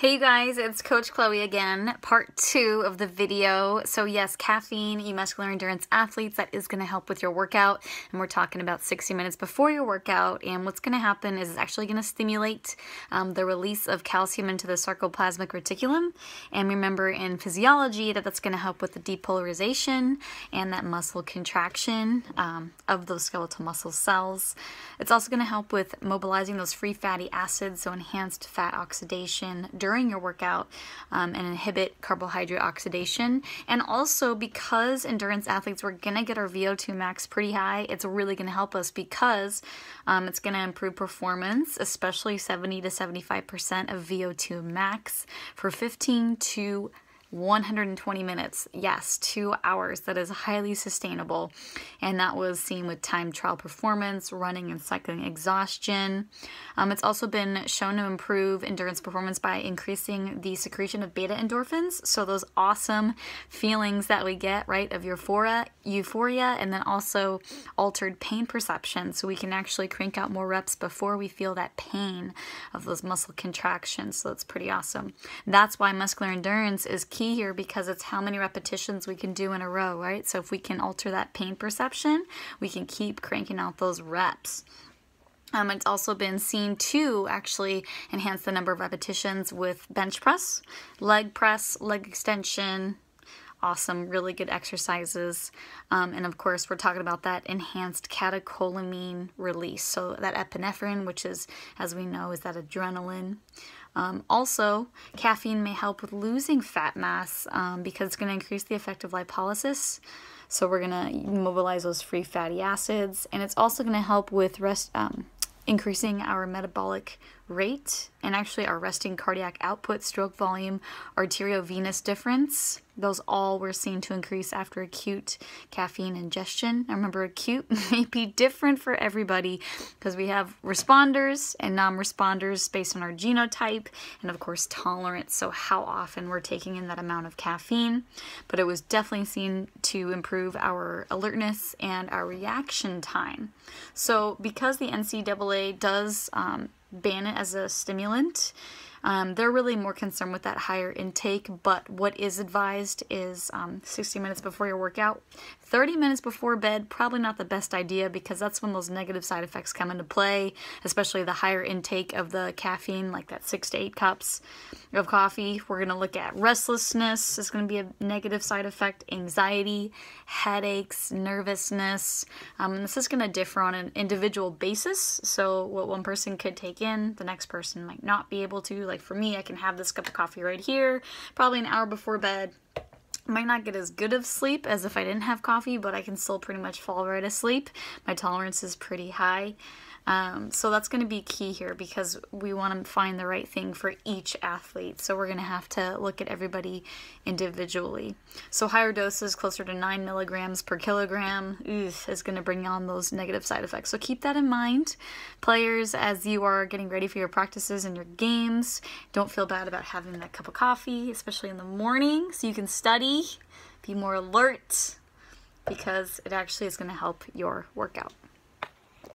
Hey you guys, it's Coach Chloe again, part 2 of the video. So yes, caffeine, you muscular endurance athletes, that is going to help with your workout. And we're talking about 60 minutes before your workout. And what's going to happen is it's actually going to stimulate the release of calcium into the sarcoplasmic reticulum. And remember in physiology that's going to help with the depolarization and that muscle contraction of those skeletal muscle cells. It's also going to help with mobilizing those free fatty acids, so enhanced fat oxidation during your workout and inhibit carbohydrate oxidation. And also because endurance athletes, we're going to get our VO2 max pretty high, it's really going to help us because it's going to improve performance, especially 70 to 75% of VO2 max for 15 to 120 minutes. Yes, 2 hours. That is highly sustainable. And that was seen with time trial performance, running and cycling exhaustion. It's also been shown to improve endurance performance by increasing the secretion of beta endorphins. So those awesome feelings that we get, right, of euphoria, and then also altered pain perception. So we can actually crank out more reps before we feel that pain of those muscle contractions. So it's pretty awesome. That's why muscular endurance is key here, because it's how many repetitions we can do in a row, right? So if we can alter that pain perception, we can keep cranking out those reps. It's also been seen to actually enhance the number of repetitions with bench press, leg extension. Awesome, really good exercises. And of course, we're talking about that enhanced catecholamine release. So that epinephrine, which is, as we know, is that adrenaline. Also, caffeine may help with losing fat mass because it's going to increase the effect of lipolysis. So we're going to mobilize those free fatty acids. And it's also going to help with increasing our metabolic rate and actually our resting cardiac output, stroke volume, arteriovenous difference. Those all were seen to increase after acute caffeine ingestion. Now remember, acute may be different for everybody because we have responders and non-responders based on our genotype and of course tolerance, so how often we're taking in that amount of caffeine. But it was definitely seen to improve our alertness and our reaction time. So because the NCAA does ban it as a stimulant, they're really more concerned with that higher intake, but what is advised is 60 minutes before your workout. 30 minutes before bed, probably not the best idea because that's when those negative side effects come into play, especially the higher intake of the caffeine, like that 6 to 8 cups of coffee. We're going to look at restlessness is going to be a negative side effect, anxiety, headaches, nervousness. And this is going to differ on an individual basis. So what one person could take in, the next person might not be able to. Like for me, I can have this cup of coffee right here, probably an hour before bed. Might not get as good of sleep as if I didn't have coffee, but I can still pretty much fall right asleep. My tolerance is pretty high. So that's going to be key here because we want to find the right thing for each athlete. So we're going to have to look at everybody individually. So higher doses, closer to 9 milligrams per kilogram, is going to bring on those negative side effects. So keep that in mind. Players, as you are getting ready for your practices and your games, don't feel bad about having that cup of coffee, especially in the morning, so you can study, be more alert, because it actually is going to help your workout.